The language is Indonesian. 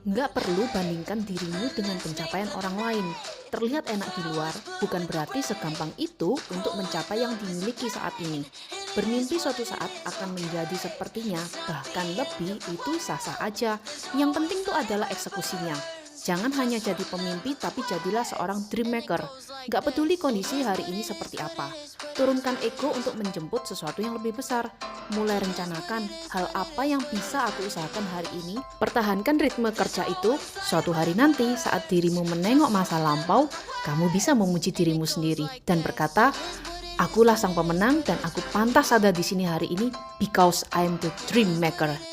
Nggak perlu bandingkan dirimu dengan pencapaian orang lain. Terlihat enak di luar, bukan berarti segampang itu untuk mencapai yang dimiliki saat ini. Bermimpi suatu saat akan menjadi sepertinya, bahkan lebih, itu sah-sah aja. Yang penting tuh adalah eksekusinya. Jangan hanya jadi pemimpi, tapi jadilah seorang dream maker. Nggak peduli kondisi hari ini seperti apa. Turunkan ego untuk menjemput sesuatu yang lebih besar. Mulai rencanakan hal apa yang bisa aku usahakan hari ini. Pertahankan ritme kerja itu. Suatu hari nanti saat dirimu menengok masa lampau, kamu bisa memuji dirimu sendiri dan berkata, akulah sang pemenang dan aku pantas ada di sini hari ini because I'm the dream maker.